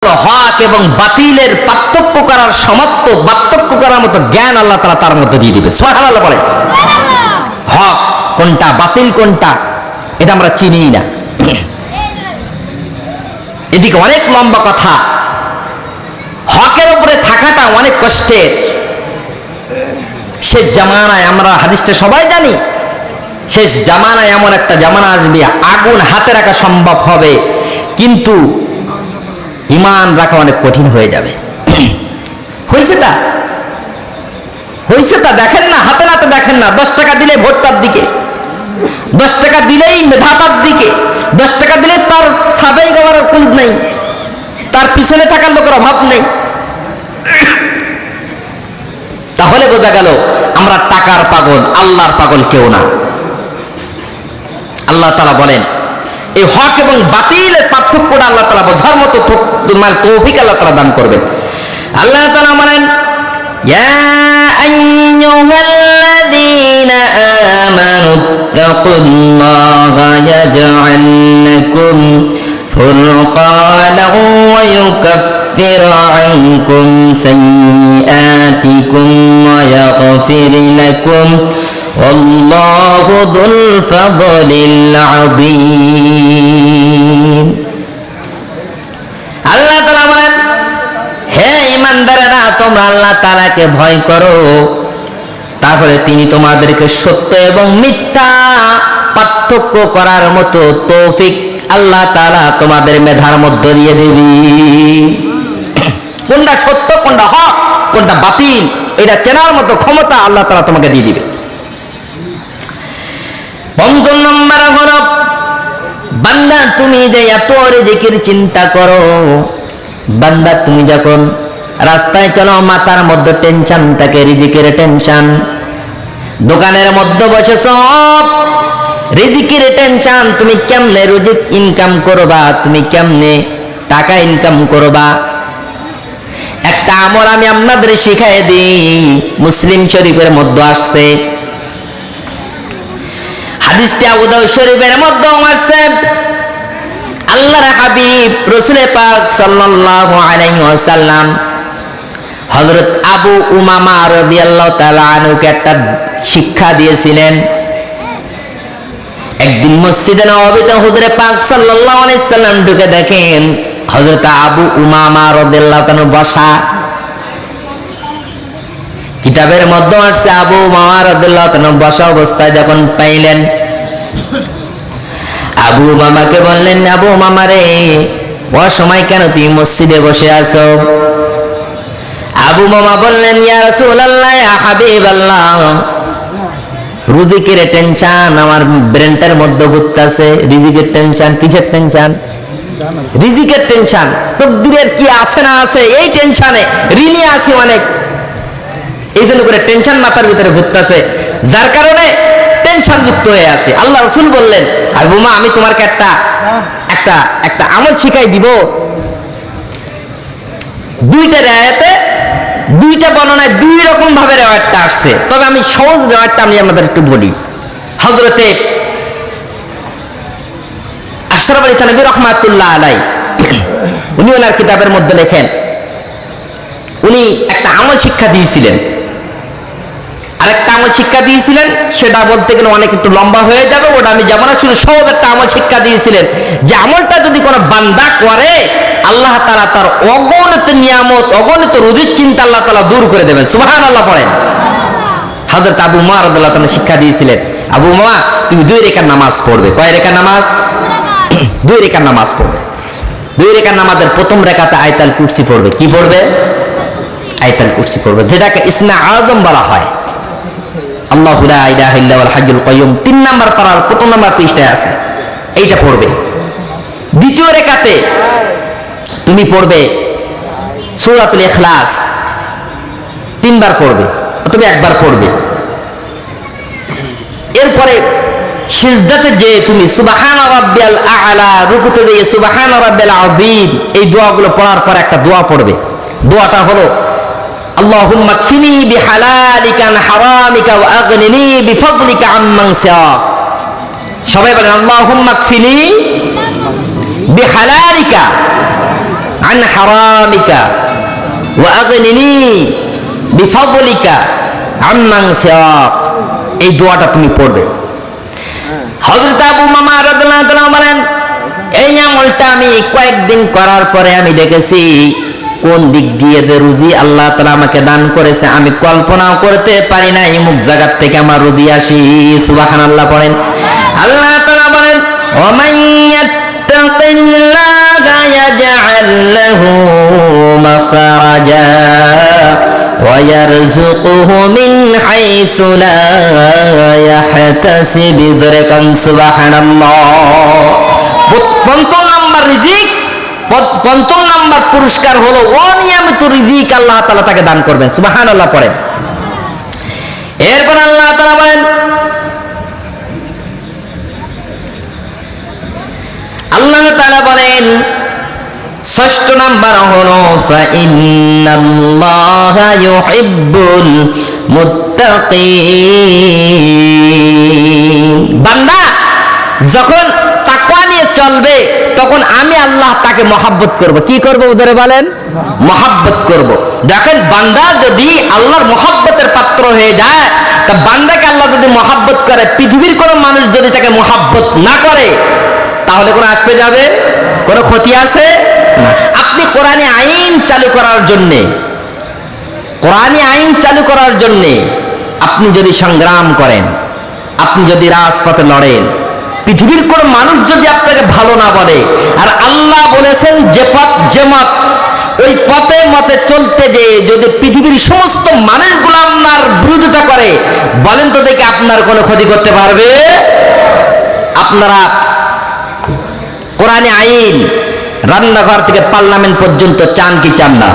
হক এবং বাতিলের পার্থক্য করার সমর্থ পার্থক্য করার মতো জ্ঞান আল্লাহ তাআলা তার মধ্যে দিয়ে দিবে। সুবহানাল্লাহ বলে। হক কোনটা বাতিল কোনটা এটা আমরা চিনি না। এদিকে অনেক লম্বা কথা। হকের উপরে থাকাটা অনেক কষ্টের। শেষ জামানায় আমরা হাদিসটা সবাই জানি, শেষ জামানায় এমন একটা জামানা আসবে আগুন হাতে রাখা সম্ভব হবে, কিন্তু ইমান রাখা অনেক কঠিন হয়ে যাবে। হয়েছে তা দেখেন না, হাতে নাতে দেখেন না। 10 টাকা দিলে ভোটটার দিকে, 10 টাকা দিলেই মেধাটার দিকে, 10 টাকা দিলে তার সাবেই গাওয়ার কুল নেই, তার পিছনে থাকার লোকের অভাব নেই। তাহলে বোঝা গেল আমরা টাকার পাগল, আল্লাহর পাগল কেউ না। আল্লাহ তাআলা বলেন এই হক এবং বাতিলের পার্থক্যটা আল্লাহ তাআলা বোঝার মতো তৌফিক আল্লাহ তাআলা দান করবেন। আল্লাহ তাআলা বলেন ইয়া আইয়ুহাল্লাযীনা আমানুত্তাকুল্লাহা ইয়াজআল লাকুম ফুরকানান ওয়া ইউকাফির আনকুম সাইয়্যাতিকুম ওয়া ইয়াগফির লাকুম আল্লাহু যুল ফাদলিল আযীম। আল্লাহ তাআলা বলেন হে ঈমানদারেরা, তোমরা আল্লাহ তাআলাকে ভয় করো, তাহলে তিনি তোমাদেরকে সত্য এবং মিথ্যা পার্থক্য করার মতো তৌফিক আল্লাহ তাআলা তোমাদের মেধার মধ্যে দিয়ে দিবেন। কোনটা সত্য, কোনটা হক, কোনটা বাতিল, এটা চেনার মতো ক্ষমতা আল্লাহ তাআলা তোমাকে দিয়ে দিবে। ৫ম নম্বর হলো বান্দা তুমি যে এত রিজিকের চিন্তা করো, বান্দা তুমি যখন রাস্তায় চলো মাথার মধ্যে টেনশন থাকে, রিজিকের টেনশন, দোকানের মধ্যে বসে সব রিজিকের টেনশন, তুমি কেমনে রিজিক ইনকাম করবা, তুমি কেমনে টাকা ইনকাম করবা। একটা আমল আমি আপনাদের শিখাই দিই, মুসলিম শরীফের মধ্যে আসছে, হাদিসটা আবু দাউদ শরীফের মধ্যে আসছে। আল্লাহর হাবিব রাসূল পাক সাল্লাল্লাহু আলাইহি ওয়াসাল্লাম হযরত আবু উমামা রাদিয়াল্লাহু তাআলা আনহুকে একটা শিক্ষা দিয়েছিলেন। একদিন মসজিদে নববীতে হুজুর পাক সাল্লাল্লাহু আলাইহি সাল্লাম ঢুকে দেখেন হযরত আবু উমামা রাদিয়াল্লাহু তাআলা বসা। কিতাবের মধ্যে আসছে আবু উমামা রাদিয়াল্লাহু তাআলা বসা অবস্থায় যখন পাইলেন, আবু উমামাকে বললেন, আবু উমামা রে, সময় কেন তুমি মসজিদে বসে আছো? আবু উমামা বললেন, ইয়া রাসূলুল্লাহ, ইয়া হাবিবাল্লাহ, রিজিকের টেনশন আমার ব্রেনটার মধ্যে ঘুরতেছে। রিজিকের টেনশন? কিসের টেনশন? রিজিকের টেনশন। তকদিরের কি আছে না আছে এই টেনশনে, ঋণী আছে অনেক, এই জন্য করে টেনশন মাথার ভিতরে ঘুরতেছে, যার কারণে টেনশন যুক্ত হয়ে আছে। আল্লাহ রাসূল বললেন, আবু উমামা, আমি তোমাকে একটা আমল শিখাই দিব। দুইটা রিওয়ায়াতে, দুইটা বর্ণনায় দুই রকম ভাবে রিওয়ায়াতটা আসছে, তবে আমি সহজ রিওয়ায়াতটা আমি আপনাদের একটু বলি। হযরতে আশরাফ আলী থানভী রাহমাতুল্লাহ আলাইহি উনি ওনার কিতাবের মধ্যে লেখেন, উনি একটা আমল শিক্ষা দিয়েছিলেন। আরেকটা আমল শিক্ষা দিয়েছিলেন, সেটা বলতে গেলে অনেক একটু লম্বা হয়ে যাবে, ওটা আমি যেমন শুধু সহজ একটা আমল শিক্ষা দিয়েছিলেন যে আমলটা যদি কোনো বান্দা করে আল্লাহ তাআলা তার অগণিত নিয়ামত, অগণিত রুজিক চিন্তা আল্লাহ তাআলা দূর করে দেবেন। সুবহানাল্লাহ পড়েন। হযরত আবু উমামা রাদিয়াল্লাহু তাআলা শিক্ষা দিয়েছিলেন, আবু উমামা, তুমি 2 রাকাত নামাজ পড়বে। কয় রাকাত নামাজ? 2 রাকাত নামাজ পড়বে। 2 রাকাত নামাজের প্রথম রাকাতে আয়াতুল কুরসি পড়বে। কি পড়বে? আয়াতুল কুরসি পড়বে, যেটাকে ইসমে আযম বলা হয়। আল্লাহু লা ইলাহা ইল্লা হুয়াল হাইয়ুল কাইয়্যুম 3 নাম্বার পারার প্রথম নাম্বার পৃষ্ঠায় আছে, এইটা পড়বে। দ্বিতীয় রাকাতে তুমি পড়বে সূরাতুল ইখলাস, 3 বার পড়বে অথবা 1 বার পড়বে। এরপরে সিজদাতে যে তুমি সুবহান রাব্বিয়াল আ'লা, রুকুতে গিয়ে সুবহান রাব্বিয়াল আযীম, এই দোয়াগুলো পড়ার পর একটা দোয়া পড়বে। দোয়াটা হলো আল্লাহুম্মা কফিনি বিহালালিকা আন হারামিকা ওয়া আগনিনি বিফadলিকা আম্মান সিওয়াক। সবাই বলেন, আল্লাহুম্মা কফিনি বিহালালিকা আন হারামিকা ওয়া আগনিনি বিফাদলিকা আম্মান সিওয়াক। এই দোয়াটা তুমি পড়বে। হযরত আবু উমামা রাদিয়াল্লাহু তাআলা বলেন, এই আমলটা আমি কয়েকদিন করার পরে আমি দেখেছি কোন দিক দিয়ে যে রুজি আল্লাহ তাআলা আমাকে দান করেছে আমি কল্পনাও করতে পারি না। এই মুখ জায়গা থেকে আমার রুজি আসি। সুবহানাল্লাহ পড়েন। আল্লাহ তাআলা বলেন, ওমান ইয়াত্তাকিল্লাহা ইয়াজআল লাহু মাখরাজা ওয়া ইয়ারযুকুহু মিন হাইসু লা ইয়াহতাসিব। সুবহানাল্লাহ। ৫ম নাম্বার রিজিক, ৫ম নাম্বার পুরস্কার হলো অনিয়মিত রিজিক আল্লাহ তাআলা তাকে দান করবেন। সুবহানাল্লাহ পড়েন। এরপর আল্লাহ তাআলা বলেন, আল্লাহ তাআলা বলেন ৬ষ্ঠ নাম্বার হলো ফাইন্নাল্লাহা ইউহিব্বুল মুত্তাকিন। বান্দা যখন তাকওয়া নিয়ে চলবে তখন আমি আল্লাহ তাকে মহব্বত করব। কি করব উদারে বলেন? মহব্বত করব। দেখেন বান্দা যদি আল্লাহর মহব্বতের পাত্র হয়ে যায়, তা বান্দাকে আল্লাহ যদি মহব্বত করে, পৃথিবীর কোনো মানুষ যদি তাকে মহব্বত না করে, তাহলে কোনো আসবে যাবে? কোনো ক্ষতি আছে না। আপনি কোরআনে আইন চালু করার জন্য, কোরআনে আইন চালু করার জন্য আপনি যদি সংগ্রাম করেন, আপনি যদি রাজপথে লড়েন, পৃথিবীর কোন মানুষ যদি আপনাকে ভালো না বলে, আর আল্লাহ বলেছেন যে পথ যে মত, ওই পথে মতে চলতে যে যদি পৃথিবীর সমস্ত মানুষগুলো আপনার বিরোধিতা করে, বলেন তো দেখি আপনার কোনো ক্ষতি করতে পারবে? আপনারা কোরআনে আইন রান্নাঘর থেকে পার্লামেন্ট পর্যন্ত চান কি চান না?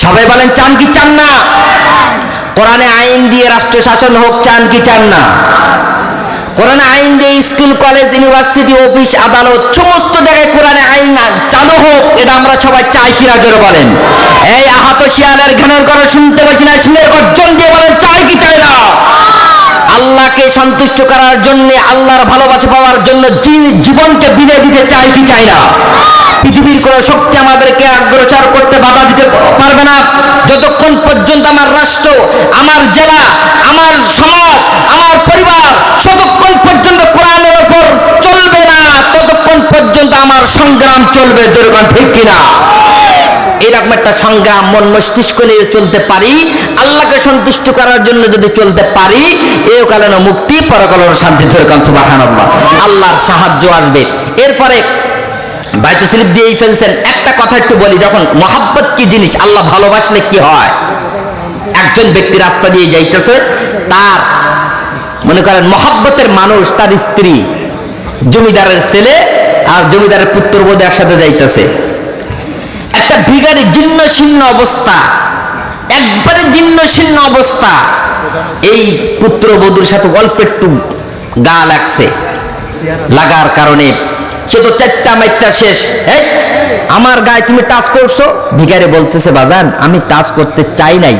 সবাই বলেন চান কি চান না? কোরআনে আইন দিয়ে রাষ্ট্র শাসন হোক, চান কি চান না? কোরআনে আইন দিয়ে স্কুল কলেজ ইউনিভার্সিটি অফিস আদালত সমস্ত জায়গায় কোরআনে আইন চালু হোক, এটা আমরা সবাই চাই কিনা জোরে বলেন। এই আহত শিয়ালের ঘ্রাণের কথা শুনতে পাচ্ছি না, শুনে গর্জন দিয়ে বলেন চাই কি চাই না? আল্লাহকে সন্তুষ্ট করার জন্য, আল্লাহর ভালোবাসা পাওয়ার জন্য জীবনকে বিলিয়ে দিতে চাই কি চাই না? পৃথিবীর কোন শক্তি আমাদেরকে অগ্রসর করতে বাধা দিতে পারবে না যতক্ষণ পর্যন্ত আমার রাষ্ট্র, আমার জেলা, আমার সমাজ, আমার পরিবার যতক্ষণ পর্যন্ত কোরআনের উপর চলবে না, ততক্ষণ পর্যন্ত আমার সংগ্রাম চলবে। যেরকম ঠিক কিনা? এরকম একটা সংগ্রাম মন মস্তিষ্ক নিয়ে চলতে পারি, আল্লাহকে সন্তুষ্ট করার জন্য যদি চলতে পারি, এহকালীন মুক্তি, পরকালীন শান্তি। যেরকম সুবহানাল্লাহ, আল্লাহর সাহায্য আসবে। এরপরে বাইতে শরীফ দিয়েই ফেলছেন। একটা কথা একটু বলি, দেখুন মহাব্বত কি জিনিস, আল্লাহ ভালোবাসলে কি হয়। একজন ব্যক্তি রাস্তা দিয়ে যাইতেছে, তার মনে করেন মহাব্বতের মানুষ, তার স্ত্রী, জমিদারের ছেলে আর জমিদারের পুত্রবধূ একসাথে যাইতেছে। একটা ভিখারি জীর্ণ শীর্ণ অবস্থা, একবারে জীর্ণ শীর্ণ অবস্থা, এই পুত্রবধূর সাথে অল্প একটু গা লাগছে, লাগার কারণে সে তো চারটা মাইটটা শেষ। এই আমার গায়ে তুমি টাচ করছো। ভিখারি বলতেছে, বাজান আমি টাচ করতে চাই নাই,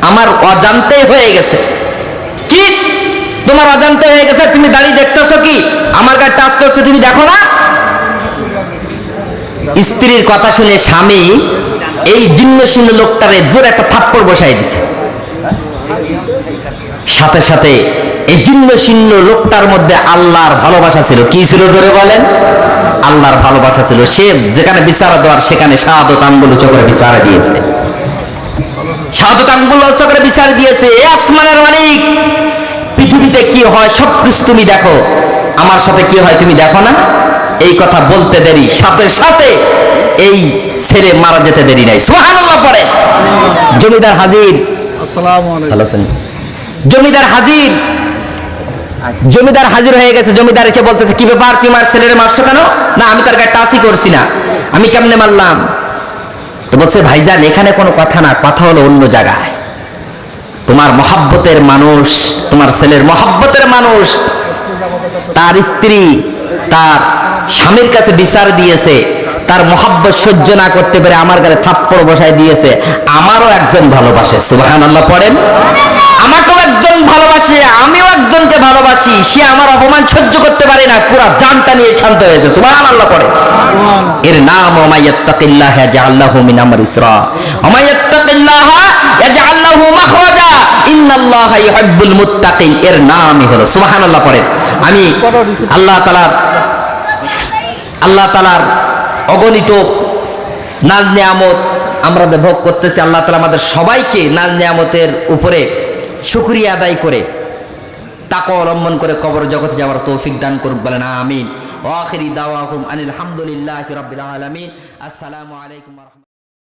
আমার অজান্তে হয়ে গেছে। কি তোমার অজান্তে হয়ে গেছে? তুমি দাঁড়িয়ে দেখতেছো কি আমার গায়ে টাচ করছো, তুমি দেখো না? স্ত্রীর কথা শুনে স্বামী এই জীর্ণ শীর্ণ লোকটারে জোরে একটা থাপ্পড় বসাই দিছে। সাথে সাথে এই জীর্ণ শীর্ণ লোকটার মধ্যে আল্লাহর ভালোবাসা ছিল। কি ছিল জোরে বলেন? আল্লাহর ভালোবাসা ছিল। সে যেখানে বিচারা দেওয়ার সেখানে শাহাদত আঙ্গুল চক্রে বিচারা দিয়েছে, শাহাদত আঙ্গুল চক্রে বিচার দিয়েছে। এ আসমানের মালিক, পৃথিবীতে কি হয় সবকিছু তুমি দেখো, আমার সাথে কি হয় তুমি দেখো না? এই কথা বলতে দেরি, সাথে সাথে এই ছেলে মারা যেতে দেরি নাই। সুবহানাল্লাহ পড়ে। জমিদার হাজির। আসসালামু আলাইকুম। জমিদার হাজির, জমিদার হাজির হয়ে গেছে। জমিদার এসে বলতেছে, কি ব্যাপার, তুমি আমার ছেলেরে মারছো কেন? না আমি তার গায়ে টাচই করছি না, আমি কেমনে মারলাম? তো বলছে, ভাইজান এখানে কোনো কথা না, কথা হলো অন্য জায়গায়। তোমার মহব্বতের মানুষ, তোমার ছেলের মহব্বতের মানুষ, তার স্ত্রী তার স্বামীর কাছে বিচার দিয়েছে, তার মহব্বত সহ্য না করতে পেরে আমার গালে থাপ্পড় বসায় দিয়েছে, আমারও একজন ভালোবাসে। সুবহানাল্লাহ পড়েন। আমাকেও একজন ভালোবাসে, আমিও একজনকে ভালোবাসি, সে আমার অপমান সহ্য করতে পারে না, পুরো জানটা নিয়ে শান্ত হয়েছে। সুবহানাল্লাহ পড়ে। এর নাম ওমাইয়াত্তাকিল্লাহ ইয়াজআল লাহু মিন আমরি ইসরা, ওমাইয়াত্তাকিল্লাহ ইয়াজআল লাহু মাখরাজা, ইন্নাল্লাহা ইউহিব্বুল মুত্তাকিন। এর নামই হলো সুবহানাল্লাহ পড়েন। আমি আল্লাহ তাআলার অগণিত নাজ নিয়ামত আমরা ভোগ করতেছি। আল্লাহ তাআলা আমাদের সবাইকে নাজ নিয়ামতের উপরে শুকরিয়া আদায় করে তাকওয়া অবলম্বন করে কবর জগতে যাওয়ার তৌফিক দান করুন, বলেন আমিন। ওয়া আখিরি দাওয়াহুম আনিল হামদুলিল্লাহি রাব্বিল আলামিন। আসসালামু আলাইকুম ওয়া রাহমাতুল্লাহ।